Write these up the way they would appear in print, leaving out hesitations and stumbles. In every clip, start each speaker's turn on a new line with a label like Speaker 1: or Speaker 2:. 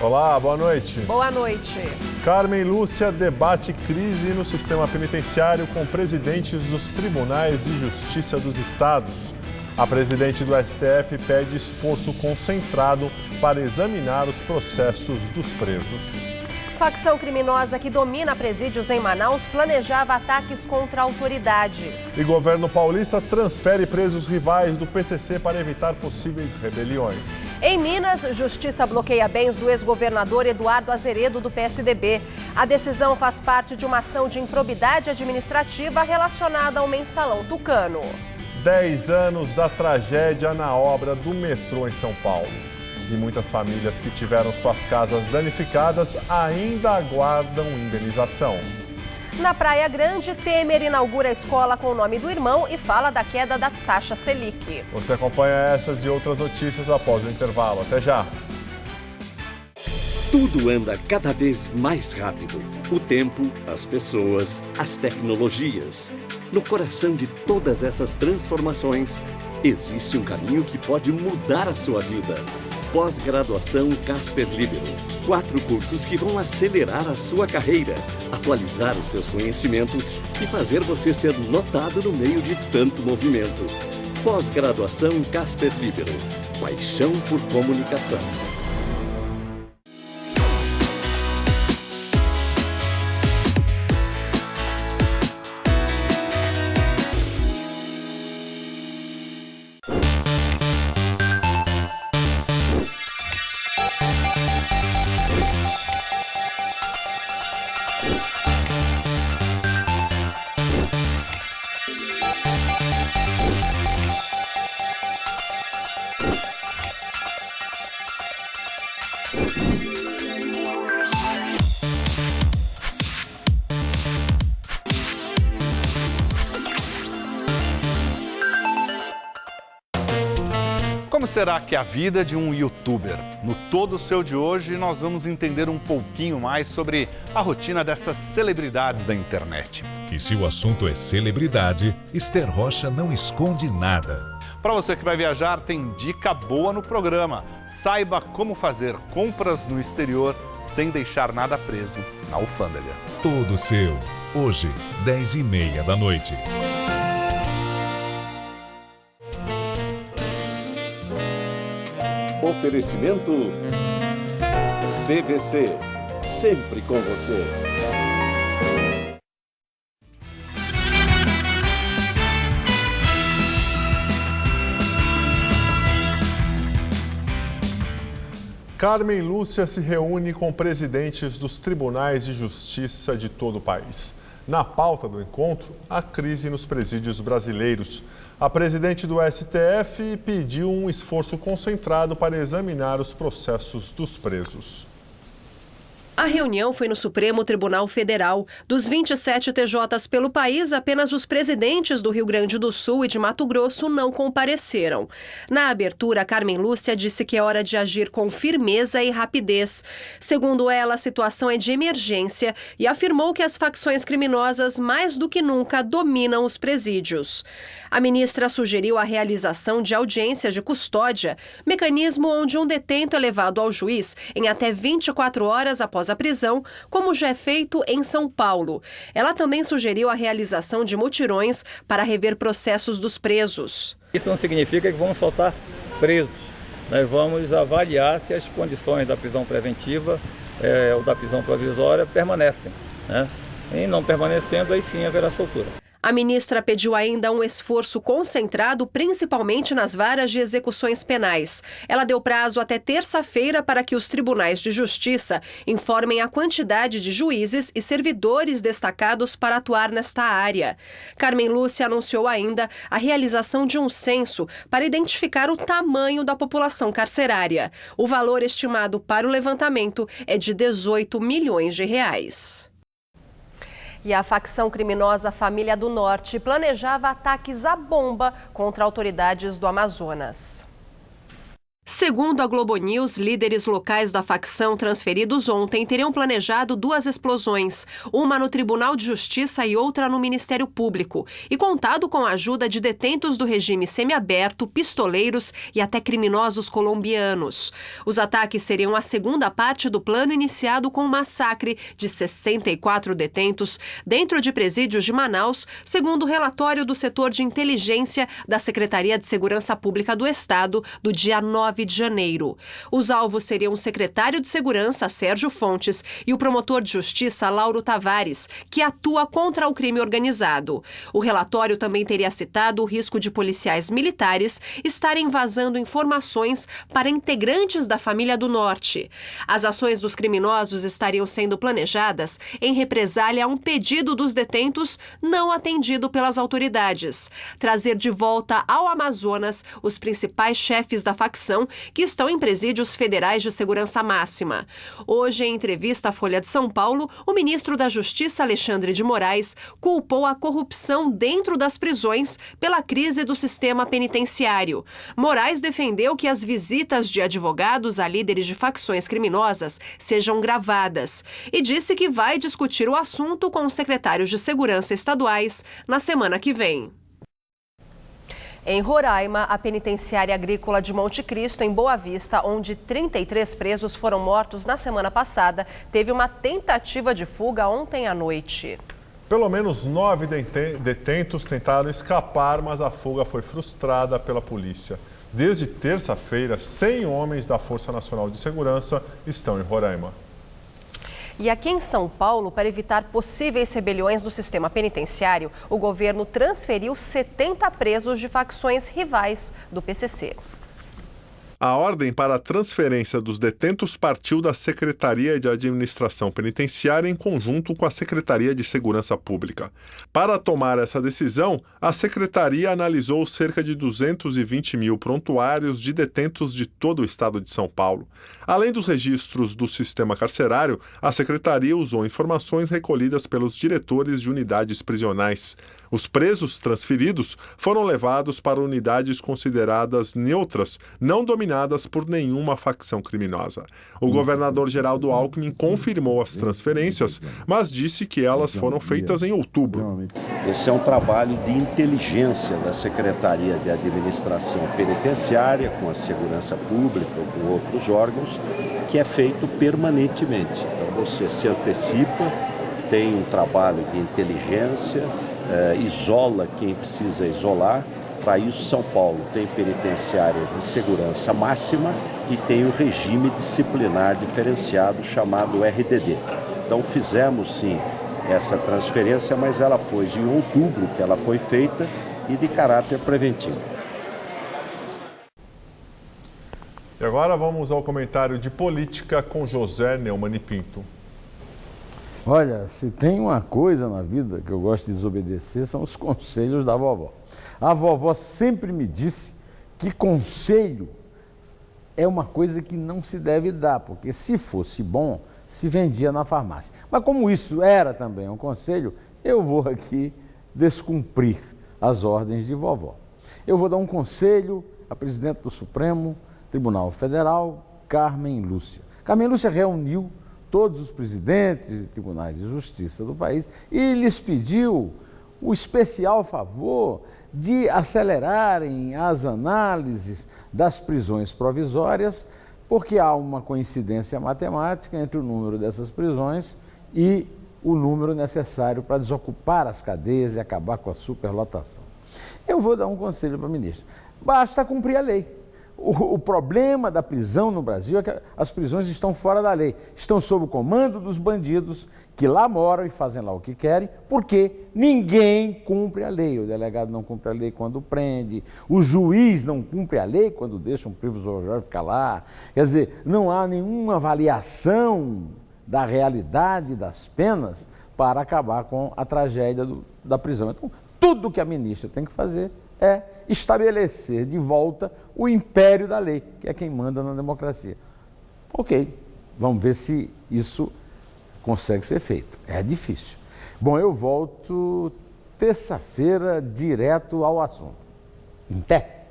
Speaker 1: Olá, boa noite.
Speaker 2: Boa noite.
Speaker 1: Carmen Lúcia debate crise no sistema penitenciário com presidentes dos tribunais de justiça dos estados. A presidente do STF pede esforço concentrado para examinar os processos dos presos.
Speaker 2: Facção criminosa que domina presídios em Manaus planejava ataques contra autoridades.
Speaker 1: E governo paulista transfere presos rivais do PCC para evitar possíveis rebeliões.
Speaker 2: Em Minas, justiça bloqueia bens do ex-governador Eduardo Azeredo do PSDB. A decisão faz parte de uma ação de improbidade administrativa relacionada ao mensalão tucano.
Speaker 1: 10 anos da tragédia na obra do metrô em São Paulo. E muitas famílias que tiveram suas casas danificadas ainda aguardam indenização.
Speaker 2: Na Praia Grande, Temer inaugura a escola com o nome do irmão e fala da queda da taxa Selic.
Speaker 1: Você acompanha essas e outras notícias após o intervalo. Até já!
Speaker 3: Tudo anda cada vez mais rápido. O tempo, as pessoas, as tecnologias. No coração de todas essas transformações, existe um caminho que pode mudar a sua vida. Pós-graduação Casper Libero. 4 cursos que vão acelerar a sua carreira, atualizar os seus conhecimentos e fazer você ser notado no meio de tanto movimento. Pós-graduação Casper Libero. Paixão por comunicação.
Speaker 4: Como será que é a vida de um youtuber? No Todo Seu de hoje, nós vamos entender um pouquinho mais sobre a rotina dessas celebridades da internet.
Speaker 5: E se o assunto é celebridade, Esther Rocha não esconde nada.
Speaker 4: Para você que vai viajar, tem dica boa no programa. Saiba como fazer compras no exterior sem deixar nada preso na alfândega.
Speaker 5: Todo Seu, hoje, 10h30 da noite.
Speaker 3: Oferecimento CVC, sempre com você.
Speaker 1: Carmen Lúcia se reúne com presidentes dos tribunais de justiça de todo o país. Na pauta do encontro, a crise nos presídios brasileiros. A presidente do STF pediu um esforço concentrado para examinar os processos dos presos.
Speaker 2: A reunião foi no Supremo Tribunal Federal. Dos 27 TJs pelo país, apenas os presidentes do Rio Grande do Sul e de Mato Grosso não compareceram. Na abertura, Carmen Lúcia disse que é hora de agir com firmeza e rapidez. Segundo ela, a situação é de emergência e afirmou que as facções criminosas, mais do que nunca, dominam os presídios. A ministra sugeriu a realização de audiências de custódia, mecanismo onde um detento é levado ao juiz em até 24 horas após a prisão, como já é feito em São Paulo. Ela também sugeriu a realização de mutirões para rever processos dos presos.
Speaker 6: Isso não significa que vamos soltar presos. Nós vamos avaliar se as condições da prisão preventiva ou da prisão provisória permanecem, né? E não permanecendo, aí sim haverá soltura.
Speaker 2: A ministra pediu ainda um esforço concentrado, principalmente nas varas de execuções penais. Ela deu prazo até terça-feira para que os tribunais de justiça informem a quantidade de juízes e servidores destacados para atuar nesta área. Carmen Lúcia anunciou ainda a realização de um censo para identificar o tamanho da população carcerária. O valor estimado para o levantamento é de 18 milhões de reais. E a facção criminosa Família do Norte planejava ataques à bomba contra autoridades do Amazonas. Segundo a Globo News, líderes locais da facção transferidos ontem teriam planejado 2 explosões, uma no Tribunal de Justiça e outra no Ministério Público, e contado com a ajuda de detentos do regime semiaberto, pistoleiros e até criminosos colombianos. Os ataques seriam a segunda parte do plano iniciado com o massacre de 64 detentos dentro de presídios de Manaus, segundo o relatório do setor de inteligência da Secretaria de Segurança Pública do Estado do dia 9 de janeiro. Os alvos seriam o secretário de Segurança, Sérgio Fontes, e o promotor de Justiça, Lauro Tavares, que atua contra o crime organizado. O relatório também teria citado o risco de policiais militares estarem vazando informações para integrantes da família do Norte. As ações dos criminosos estariam sendo planejadas em represália a um pedido dos detentos não atendido pelas autoridades: trazer de volta ao Amazonas os principais chefes da facção que estão em presídios federais de segurança máxima. Hoje, em entrevista à Folha de São Paulo, o ministro da Justiça, Alexandre de Moraes, culpou a corrupção dentro das prisões pela crise do sistema penitenciário. Moraes defendeu que as visitas de advogados a líderes de facções criminosas sejam gravadas e disse que vai discutir o assunto com os secretários de segurança estaduais na semana que vem. Em Roraima, a penitenciária agrícola de Monte Cristo, em Boa Vista, onde 33 presos foram mortos na semana passada, teve uma tentativa de fuga ontem à noite.
Speaker 1: Pelo menos 9 detentos tentaram escapar, mas a fuga foi frustrada pela polícia. Desde terça-feira, 100 homens da Força Nacional de Segurança estão em Roraima.
Speaker 2: E aqui em São Paulo, para evitar possíveis rebeliões do sistema penitenciário, o governo transferiu 70 presos de facções rivais do PCC.
Speaker 1: A ordem para a transferência dos detentos partiu da Secretaria de Administração Penitenciária em conjunto com a Secretaria de Segurança Pública. Para tomar essa decisão, a Secretaria analisou cerca de 220 mil prontuários de detentos de todo o estado de São Paulo. Além dos registros do sistema carcerário, a Secretaria usou informações recolhidas pelos diretores de unidades prisionais. Os presos transferidos foram levados para unidades consideradas neutras, não dominadas por nenhuma facção criminosa. O governador Geraldo Alckmin confirmou as transferências, mas disse que elas foram feitas em outubro.
Speaker 7: Esse é um trabalho de inteligência da Secretaria de Administração Penitenciária, com a Segurança Pública ou com outros órgãos, que é feito permanentemente. Então você se antecipa, tem um trabalho de inteligência, isola quem precisa isolar. Para isso, São Paulo tem penitenciárias de segurança máxima e tem o regime disciplinar diferenciado chamado RDD. Então fizemos sim essa transferência, mas ela foi em outubro que ela foi feita e de caráter preventivo.
Speaker 1: E agora vamos ao comentário de política com José Neumann e Pinto.
Speaker 8: Olha, se tem uma coisa na vida que eu gosto de desobedecer, são os conselhos da vovó. A vovó sempre me disse que conselho é uma coisa que não se deve dar, porque se fosse bom, se vendia na farmácia. Mas como isso era também um conselho, eu vou aqui descumprir as ordens de vovó. Eu vou dar um conselho à presidente do Supremo Tribunal Federal, Carmen Lúcia. Carmen Lúcia reuniu todos os presidentes de tribunais de justiça do país e lhes pediu o especial favor de acelerarem as análises das prisões provisórias, porque há uma coincidência matemática entre o número dessas prisões e o número necessário para desocupar as cadeias e acabar com a superlotação. Eu vou dar um conselho para a ministra: basta cumprir a lei. O problema da prisão no Brasil é que as prisões estão fora da lei, estão sob o comando dos bandidos que lá moram e fazem lá o que querem, porque ninguém cumpre a lei. O delegado não cumpre a lei quando prende, o juiz não cumpre a lei quando deixa um privilegiado ficar lá. Quer dizer, não há nenhuma avaliação da realidade das penas para acabar com a tragédia da prisão. Então, tudo que a ministra tem que fazer é estabelecer de volta o império da lei, que é quem manda na democracia. Ok, vamos ver se isso consegue ser feito. É difícil. Bom, eu volto terça-feira direto ao assunto. Em pé.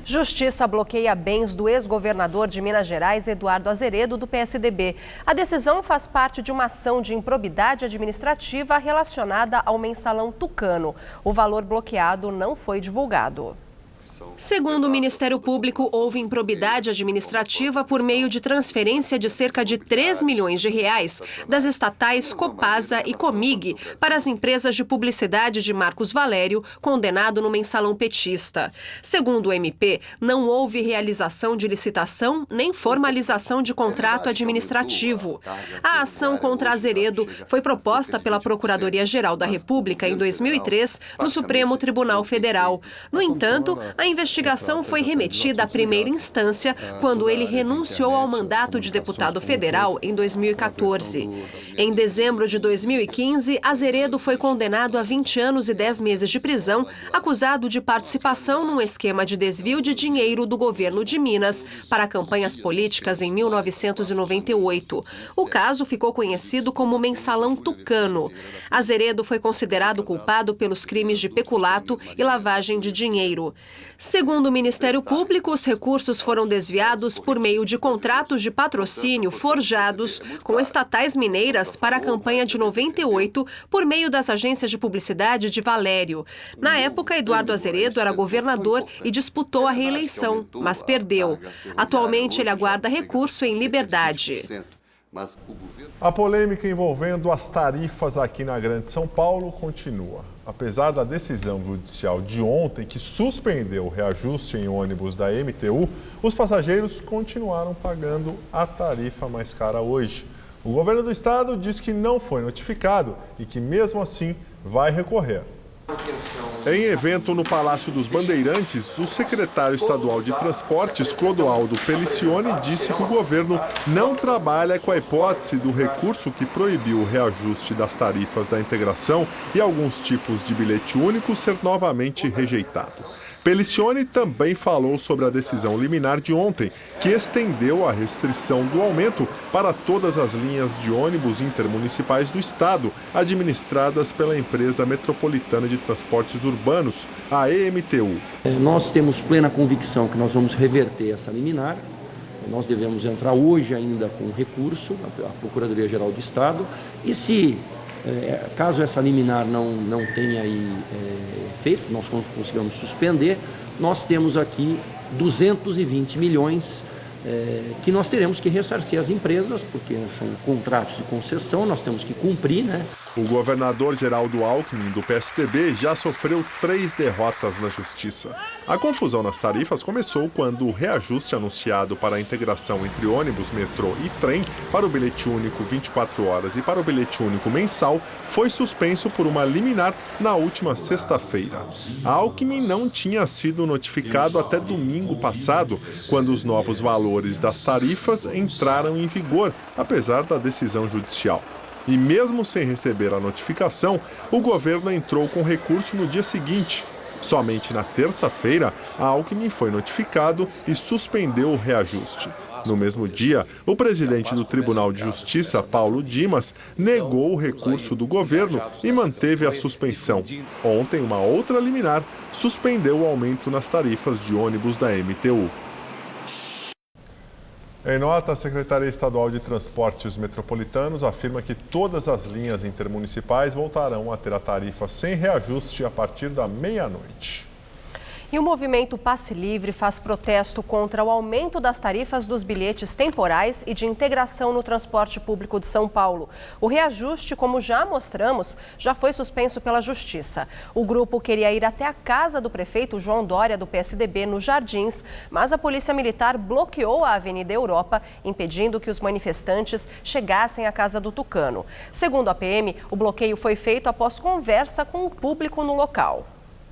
Speaker 2: Justiça bloqueia bens do ex-governador de Minas Gerais, Eduardo Azeredo, do PSDB. A decisão faz parte de uma ação de improbidade administrativa relacionada ao mensalão Tucano. O valor bloqueado não foi divulgado. Segundo o Ministério Público, houve improbidade administrativa por meio de transferência de cerca de 3 milhões de reais das estatais Copasa e Comig para as empresas de publicidade de Marcos Valério, condenado no mensalão petista. Segundo o MP, não houve realização de licitação nem formalização de contrato administrativo. A ação contra Azeredo foi proposta pela Procuradoria-Geral da República em 2003 no Supremo Tribunal Federal. No entanto, a investigação foi remetida à primeira instância quando ele renunciou ao mandato de deputado federal em 2014. Em dezembro de 2015, Azeredo foi condenado a 20 anos e 10 meses de prisão, acusado de participação num esquema de desvio de dinheiro do governo de Minas para campanhas políticas em 1998. O caso ficou conhecido como Mensalão Tucano. Azeredo foi considerado culpado pelos crimes de peculato e lavagem de dinheiro. Segundo o Ministério Público, os recursos foram desviados por meio de contratos de patrocínio forjados com estatais mineiras para a campanha de 98 por meio das agências de publicidade de Valério. Na época, Eduardo Azeredo era governador e disputou a reeleição, mas perdeu. Atualmente, ele aguarda recurso em liberdade.
Speaker 1: A polêmica envolvendo as tarifas aqui na Grande São Paulo continua. Apesar da decisão judicial de ontem, que suspendeu o reajuste em ônibus da MTU, os passageiros continuaram pagando a tarifa mais cara hoje. O governo do estado diz que não foi notificado e que, mesmo assim, vai recorrer. Em evento no Palácio dos Bandeirantes, o secretário estadual de Transportes, Clodoaldo Pelicione, disse que o governo não trabalha com a hipótese do recurso que proibiu o reajuste das tarifas da integração e alguns tipos de bilhete único ser novamente rejeitado. Pelicione também falou sobre a decisão liminar de ontem, que estendeu a restrição do aumento para todas as linhas de ônibus intermunicipais do estado, administradas pela empresa metropolitana de transportes urbanos, a EMTU.
Speaker 9: Nós temos plena convicção que nós vamos reverter essa liminar. Nós devemos entrar hoje ainda com recurso à Procuradoria-Geral do Estado e caso essa liminar não tenha feito, nós consigamos suspender, nós temos aqui 220 milhões que nós teremos que ressarcir as empresas, porque são contratos de concessão, nós temos que cumprir, né?
Speaker 1: O governador Geraldo Alckmin, do PSDB, já sofreu 3 derrotas na justiça. A confusão nas tarifas começou quando o reajuste anunciado para a integração entre ônibus, metrô e trem para o bilhete único 24 horas e para o bilhete único mensal foi suspenso por uma liminar na última sexta-feira. Alckmin não tinha sido notificado até domingo passado, quando os novos valores das tarifas entraram em vigor, apesar da decisão judicial. E mesmo sem receber a notificação, o governo entrou com recurso no dia seguinte. Somente na terça-feira, a Alckmin foi notificado e suspendeu o reajuste. No mesmo dia, o presidente do Tribunal de Justiça, Paulo Dimas, negou o recurso do governo e manteve a suspensão. Ontem, uma outra liminar suspendeu o aumento nas tarifas de ônibus da MTU. Em nota, a Secretaria Estadual de Transportes Metropolitanos afirma que todas as linhas intermunicipais voltarão a ter a tarifa sem reajuste a partir da meia-noite.
Speaker 2: E o movimento Passe Livre faz protesto contra o aumento das tarifas dos bilhetes temporais e de integração no transporte público de São Paulo. O reajuste, como já mostramos, já foi suspenso pela Justiça. O grupo queria ir até a casa do prefeito João Dória, do PSDB, nos Jardins, mas a Polícia Militar bloqueou a Avenida Europa, impedindo que os manifestantes chegassem à casa do Tucano. Segundo a PM, o bloqueio foi feito após conversa com o público no local.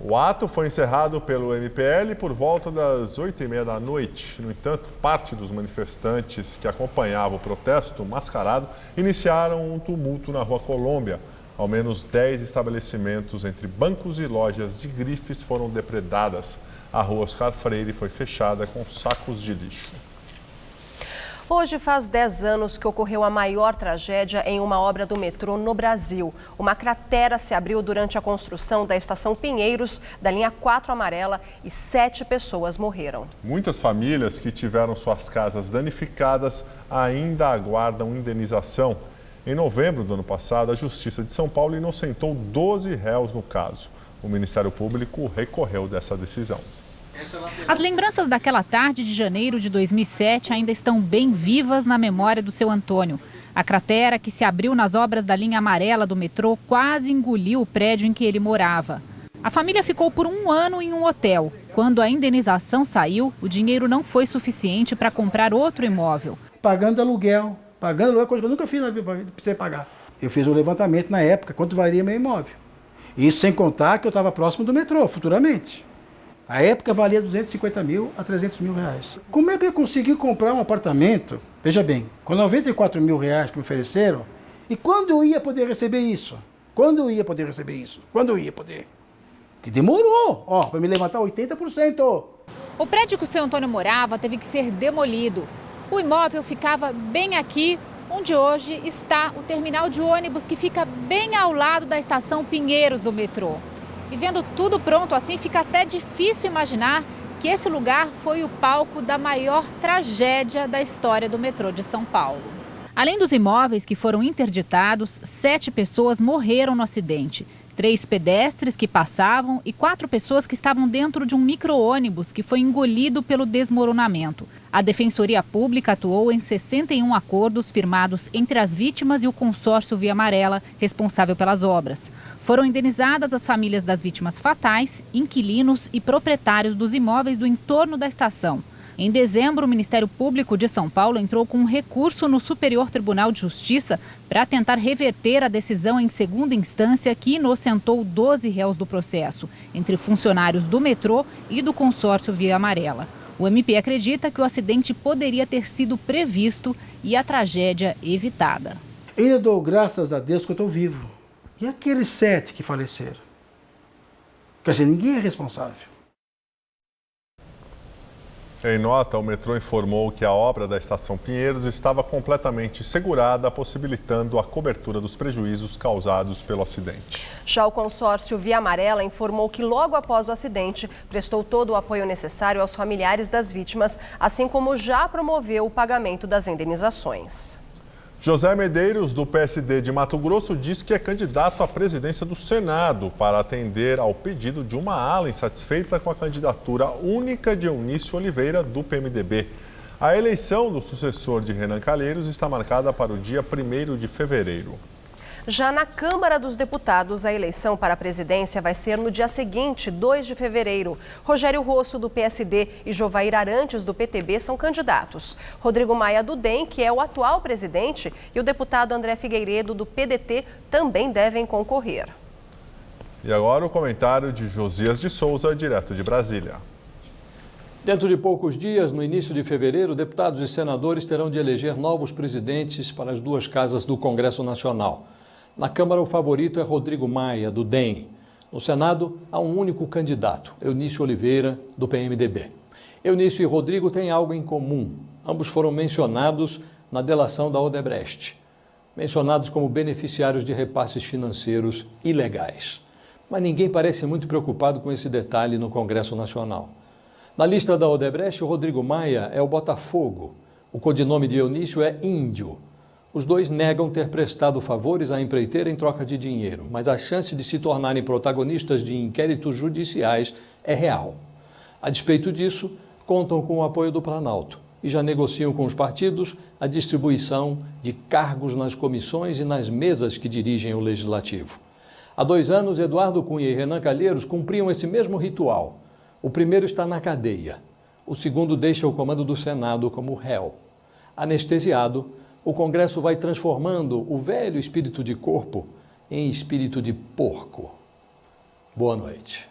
Speaker 1: O ato foi encerrado pelo MPL por volta das 8h30 da noite. No entanto, parte dos manifestantes que acompanhavam o protesto mascarado iniciaram um tumulto na Rua Colômbia. Ao menos 10 estabelecimentos entre bancos e lojas de grifes foram depredadas. A Rua Oscar Freire foi fechada com sacos de lixo.
Speaker 2: Hoje faz 10 anos que ocorreu a maior tragédia em uma obra do metrô no Brasil. Uma cratera se abriu durante a construção da estação Pinheiros, da linha 4 amarela, e 7 pessoas morreram.
Speaker 1: Muitas famílias que tiveram suas casas danificadas ainda aguardam indenização. Em novembro do ano passado, a Justiça de São Paulo inocentou 12 réus no caso. O Ministério Público recorreu dessa decisão.
Speaker 10: As lembranças daquela tarde de janeiro de 2007 ainda estão bem vivas na memória do seu Antônio. A cratera que se abriu nas obras da linha amarela do metrô quase engoliu o prédio em que ele morava. A família ficou por 1 ano em um hotel. Quando a indenização saiu, o dinheiro não foi suficiente para comprar outro imóvel.
Speaker 11: Pagando aluguel, coisa que eu nunca fiz na vida para você pagar. Eu fiz o levantamento na época, quanto valia meu imóvel. Isso sem contar que eu estava próximo do metrô, futuramente. A época valia 250 mil a 300 mil reais. Como é que eu consegui comprar um apartamento, veja bem, com 94 mil reais que me ofereceram, e quando eu ia poder receber isso? Quando eu ia poder? Que demorou, para me levantar 80%.
Speaker 10: O prédio que o seu Antônio morava teve que ser demolido. O imóvel ficava bem aqui, onde hoje está o terminal de ônibus, que fica bem ao lado da estação Pinheiros do metrô. E vendo tudo pronto assim, fica até difícil imaginar que esse lugar foi o palco da maior tragédia da história do metrô de São Paulo. Além dos imóveis que foram interditados, 7 pessoas morreram no acidente. 3 pedestres que passavam e 4 pessoas que estavam dentro de um micro-ônibus que foi engolido pelo desmoronamento. A Defensoria Pública atuou em 61 acordos firmados entre as vítimas e o consórcio Via Amarela, responsável pelas obras. Foram indenizadas as famílias das vítimas fatais, inquilinos e proprietários dos imóveis do entorno da estação. Em dezembro, o Ministério Público de São Paulo entrou com um recurso no Superior Tribunal de Justiça para tentar reverter a decisão em segunda instância que inocentou 12 réus do processo, entre funcionários do metrô e do consórcio Via Amarela. O MP acredita que o acidente poderia ter sido previsto e a tragédia evitada.
Speaker 11: Ainda dou graças a Deus que eu estou vivo. E aqueles 7 que faleceram? Quer dizer, ninguém é responsável.
Speaker 1: Em nota, o metrô informou que a obra da estação Pinheiros estava completamente segurada, possibilitando a cobertura dos prejuízos causados pelo acidente.
Speaker 2: Já o consórcio Via Amarela informou que logo após o acidente prestou todo o apoio necessário aos familiares das vítimas, assim como já promoveu o pagamento das indenizações.
Speaker 1: José Medeiros, do PSD de Mato Grosso, diz que é candidato à presidência do Senado para atender ao pedido de uma ala insatisfeita com a candidatura única de Eunício Oliveira, do PMDB. A eleição do sucessor de Renan Calheiros está marcada para o dia 1º de fevereiro.
Speaker 2: Já na Câmara dos Deputados, a eleição para a presidência vai ser no dia seguinte, 2 de fevereiro. Rogério Rosso, do PSD, e Jovair Arantes, do PTB, são candidatos. Rodrigo Maia, do DEM, que é o atual presidente, e o deputado André Figueiredo, do PDT, também devem concorrer.
Speaker 1: E agora o comentário de Josias de Souza, direto de Brasília.
Speaker 12: Dentro de poucos dias, no início de fevereiro, deputados e senadores terão de eleger novos presidentes para as 2 casas do Congresso Nacional. Na Câmara, o favorito é Rodrigo Maia, do DEM. No Senado, há um único candidato, Eunício Oliveira, do PMDB. Eunício e Rodrigo têm algo em comum. Ambos foram mencionados na delação da Odebrecht. Mencionados como beneficiários de repasses financeiros ilegais. Mas ninguém parece muito preocupado com esse detalhe no Congresso Nacional. Na lista da Odebrecht, o Rodrigo Maia é o Botafogo. O codinome de Eunício é Índio. Os dois negam ter prestado favores à empreiteira em troca de dinheiro, mas a chance de se tornarem protagonistas de inquéritos judiciais é real. A despeito disso, contam com o apoio do Planalto e já negociam com os partidos a distribuição de cargos nas comissões e nas mesas que dirigem o Legislativo. Há 2 anos, Eduardo Cunha e Renan Calheiros cumpriam esse mesmo ritual. O primeiro está na cadeia. O segundo deixa o comando do Senado como réu. Anestesiado, o Congresso vai transformando o velho espírito de corpo em espírito de porco. Boa noite.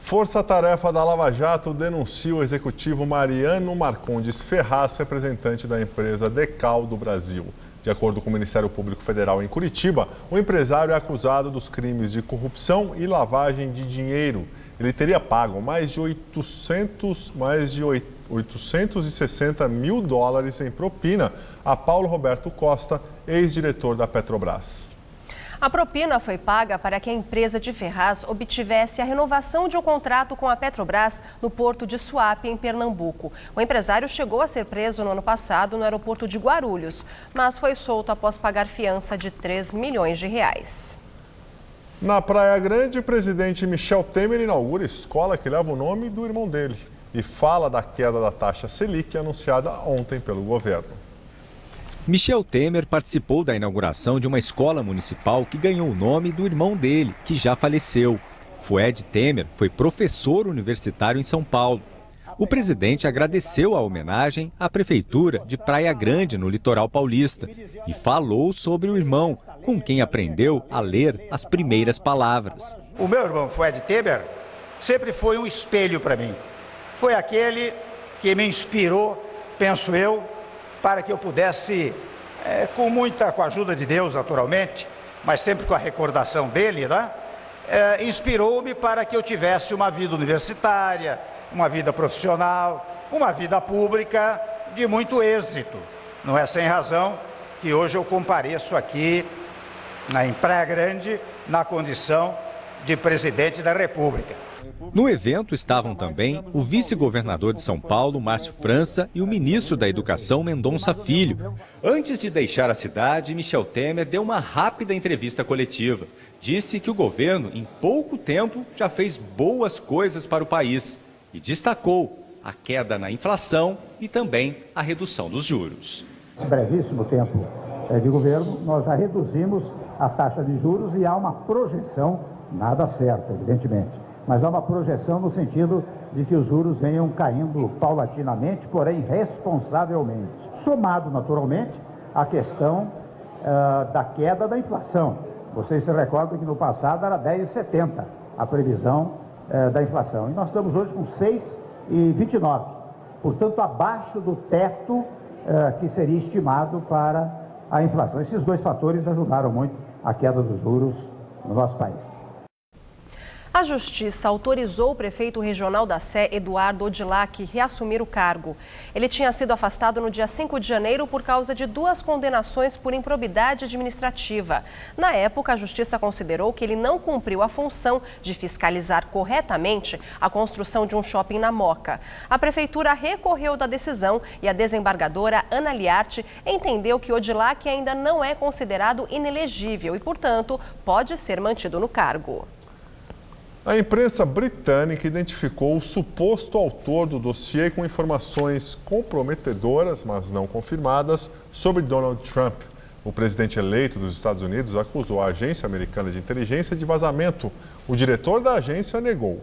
Speaker 1: Força-tarefa da Lava Jato denuncia o executivo Mariano Marcondes Ferraz, representante da empresa Decal do Brasil. De acordo com o Ministério Público Federal em Curitiba, o empresário é acusado dos crimes de corrupção e lavagem de dinheiro. Ele teria pago mais de 860 mil dólares em propina a Paulo Roberto Costa, ex-diretor da Petrobras.
Speaker 2: A propina foi paga para que a empresa de Ferraz obtivesse a renovação de um contrato com a Petrobras no porto de Suape, em Pernambuco. O empresário chegou a ser preso no ano passado no aeroporto de Guarulhos, mas foi solto após pagar fiança de 3 milhões de reais.
Speaker 1: Na Praia Grande, o presidente Michel Temer inaugura escola que leva o nome do irmão dele e fala da queda da taxa Selic anunciada ontem pelo governo.
Speaker 13: Michel Temer participou da inauguração de uma escola municipal que ganhou o nome do irmão dele, que já faleceu. Fouad Temer foi professor universitário em São Paulo. O presidente agradeceu a homenagem à prefeitura de Praia Grande, no litoral paulista, e falou sobre o irmão, com quem aprendeu a ler as primeiras palavras.
Speaker 14: O meu irmão Fouad Temer sempre foi um espelho para mim. Foi aquele que me inspirou, penso eu, para que eu pudesse, com a ajuda de Deus, naturalmente, mas sempre com a recordação dele, né? Inspirou-me para que eu tivesse uma vida universitária, uma vida profissional, uma vida pública de muito êxito. Não é sem razão que hoje eu compareço aqui em Praia Grande na condição de presidente da República.
Speaker 13: No evento estavam também o vice-governador de São Paulo, Márcio França, e o ministro da Educação, Mendonça Filho. Antes de deixar a cidade, Michel Temer deu uma rápida entrevista coletiva. Disse que o governo, em pouco tempo, já fez boas coisas para o país e destacou a queda na inflação e também a redução dos juros.
Speaker 15: Nesse brevíssimo tempo de governo, nós já reduzimos a taxa de juros e há uma projeção, nada certa, evidentemente, mas há uma projeção no sentido de que os juros venham caindo paulatinamente, porém responsavelmente. Somado, naturalmente, à questão da queda da inflação. Vocês se recordam que no passado era 10,70 a previsão da inflação. E nós estamos hoje com 6,29. Portanto, abaixo do teto que seria estimado para a inflação. Esses dois fatores ajudaram muito a queda dos juros no nosso país.
Speaker 2: A Justiça autorizou o prefeito regional da Sé, Eduardo Odilac, reassumir o cargo. Ele tinha sido afastado no dia 5 de janeiro por causa de 2 condenações por improbidade administrativa. Na época, a Justiça considerou que ele não cumpriu a função de fiscalizar corretamente a construção de um shopping na Moca. A prefeitura recorreu da decisão e a desembargadora Ana Liarte entendeu que Odilac ainda não é considerado inelegível e, portanto, pode ser mantido no cargo.
Speaker 1: A imprensa britânica identificou o suposto autor do dossiê com informações comprometedoras, mas não confirmadas, sobre Donald Trump. O presidente eleito dos Estados Unidos acusou a agência americana de inteligência de vazamento. O diretor da agência negou.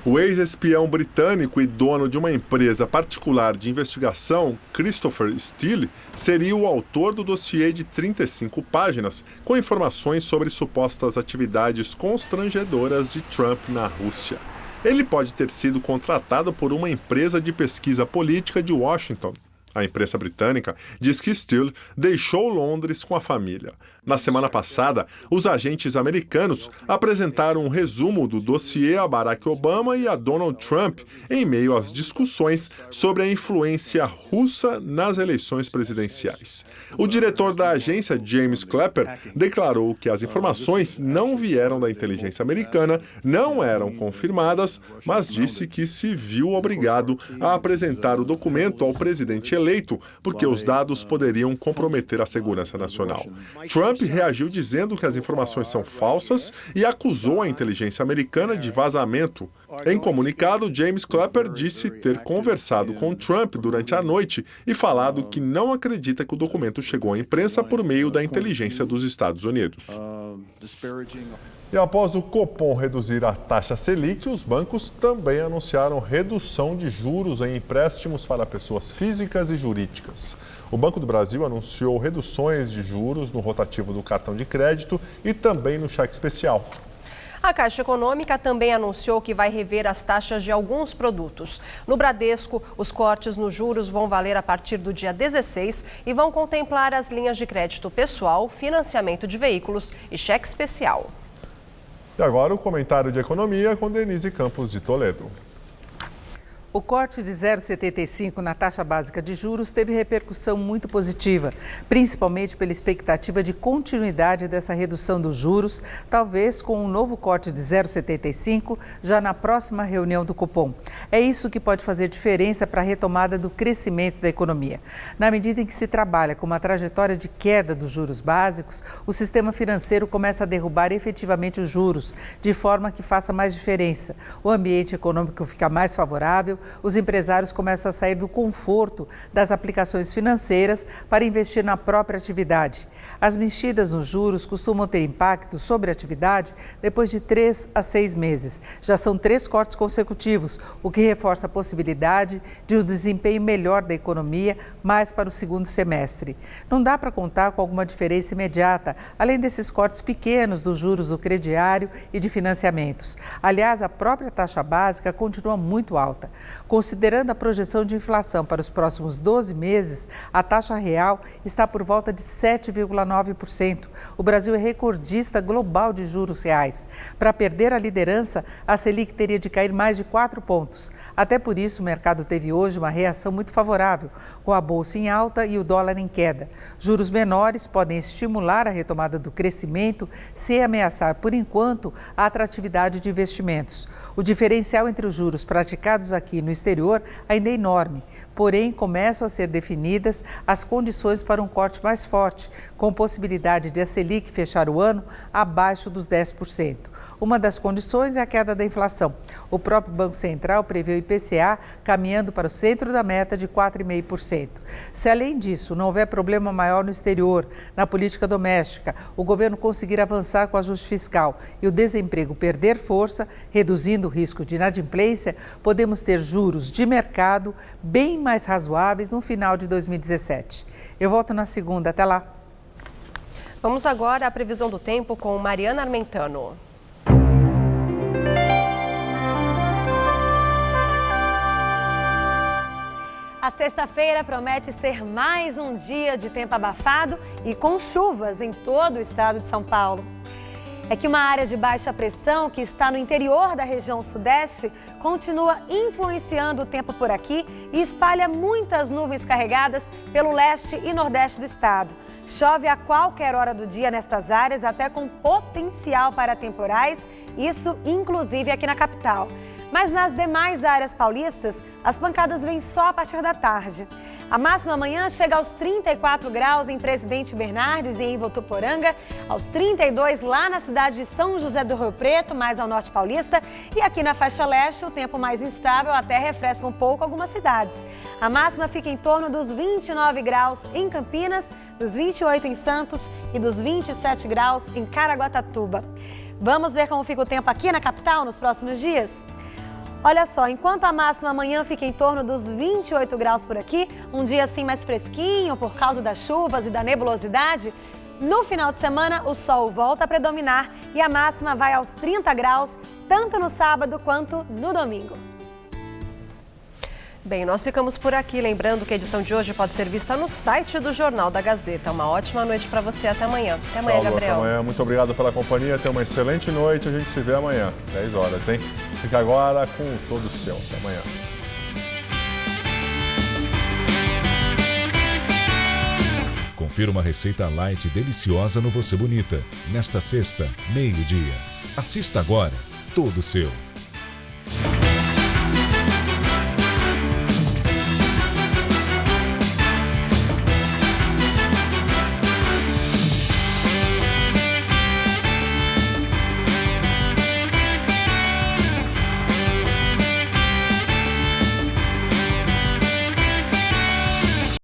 Speaker 1: O ex-espião britânico e dono de uma empresa particular de investigação, Christopher Steele, seria o autor do dossiê de 35 páginas, com informações sobre supostas atividades constrangedoras de Trump na Rússia. Ele pode ter sido contratado por uma empresa de pesquisa política de Washington. A imprensa britânica diz que Steele deixou Londres com a família. Na semana passada, os agentes americanos apresentaram um resumo do dossiê a Barack Obama e a Donald Trump em meio às discussões sobre a influência russa nas eleições presidenciais. O diretor da agência, James Clapper, declarou que as informações não vieram da inteligência americana, não eram confirmadas, mas disse que se viu obrigado a apresentar o documento ao presidente eleito, porque os dados poderiam comprometer a segurança nacional. Trump reagiu dizendo que as informações são falsas e acusou a inteligência americana de vazamento. Em comunicado, James Clapper disse ter conversado com Trump durante a noite e falado que não acredita que o documento chegou à imprensa por meio da inteligência dos Estados Unidos. E após o Copom reduzir a taxa Selic, os bancos também anunciaram redução de juros em empréstimos para pessoas físicas e jurídicas. O Banco do Brasil anunciou reduções de juros no rotativo do cartão de crédito e também no cheque especial.
Speaker 2: A Caixa Econômica também anunciou que vai rever as taxas de alguns produtos. No Bradesco, os cortes nos juros vão valer a partir do dia 16 e vão contemplar as linhas de crédito pessoal, financiamento de veículos e cheque especial.
Speaker 1: E agora o comentário de economia com Denise Campos de Toledo.
Speaker 16: O corte de 0,75 na taxa básica de juros teve repercussão muito positiva, principalmente pela expectativa de continuidade dessa redução dos juros, talvez com um novo corte de 0,75 já na próxima reunião do Copom. É isso que pode fazer diferença para a retomada do crescimento da economia. Na medida em que se trabalha com uma trajetória de queda dos juros básicos, o sistema financeiro começa a derrubar efetivamente os juros, de forma que faça mais diferença. O ambiente econômico fica mais favorável, os empresários começam a sair do conforto das aplicações financeiras para investir na própria atividade. As mexidas nos juros costumam ter impacto sobre a atividade depois de 3 a 6 meses. Já são 3 cortes consecutivos, o que reforça a possibilidade de um desempenho melhor da economia mais para o segundo semestre. Não dá para contar com alguma diferença imediata, além desses cortes pequenos dos juros do crediário e de financiamentos. Aliás, a própria taxa básica continua muito alta. Considerando a projeção de inflação para os próximos 12 meses, a taxa real está por volta de 7,9%. O Brasil é recordista global de juros reais. Para perder a liderança, a Selic teria de cair mais de 4 pontos. Até por isso, o mercado teve hoje uma reação muito favorável, com a bolsa em alta e o dólar em queda. Juros menores podem estimular a retomada do crescimento, sem ameaçar, por enquanto, a atratividade de investimentos. O diferencial entre os juros praticados aqui no exterior ainda é enorme, porém começam a ser definidas as condições para um corte mais forte, com possibilidade de a Selic fechar o ano abaixo dos 10%. Uma das condições é a queda da inflação. O próprio Banco Central prevê o IPCA caminhando para o centro da meta de 4,5%. Se, além disso, não houver problema maior no exterior, na política doméstica, o governo conseguir avançar com o ajuste fiscal e o desemprego perder força, reduzindo o risco de inadimplência, podemos ter juros de mercado bem mais razoáveis no final de 2017. Eu volto na segunda. Até lá.
Speaker 2: Vamos agora à previsão do tempo com Mariana Armentano.
Speaker 17: A sexta-feira promete ser mais um dia de tempo abafado e com chuvas em todo o estado de São Paulo. É que uma área de baixa pressão que está no interior da região sudeste continua influenciando o tempo por aqui e espalha muitas nuvens carregadas pelo leste e nordeste do estado. Chove a qualquer hora do dia nestas áreas, até com potencial para temporais, isso inclusive aqui na capital. Mas nas demais áreas paulistas, as pancadas vêm só a partir da tarde. A máxima amanhã chega aos 34 graus em Presidente Bernardes e em Votuporanga, aos 32 lá na cidade de São José do Rio Preto, mais ao norte paulista, e aqui na faixa leste o tempo mais instável até refresca um pouco algumas cidades. A máxima fica em torno dos 29 graus em Campinas, dos 28 em Santos e dos 27 graus em Caraguatatuba. Vamos ver como fica o tempo aqui na capital nos próximos dias? Olha só, enquanto a máxima amanhã fica em torno dos 28 graus por aqui, um dia assim mais fresquinho por causa das chuvas e da nebulosidade, no final de semana o sol volta a predominar e a máxima vai aos 30 graus, tanto no sábado quanto no domingo.
Speaker 2: Bem, nós ficamos por aqui, lembrando que a edição de hoje pode ser vista no site do Jornal da Gazeta. Uma ótima noite para você, até amanhã. Até amanhã, Gabriel.
Speaker 1: Até amanhã, muito obrigado pela companhia, tenha uma excelente noite, a gente se vê amanhã, 10 horas, hein? Fica agora com todo o seu, até amanhã.
Speaker 5: Confira uma receita light e deliciosa no Você Bonita, nesta sexta, meio-dia. Assista agora, todo seu.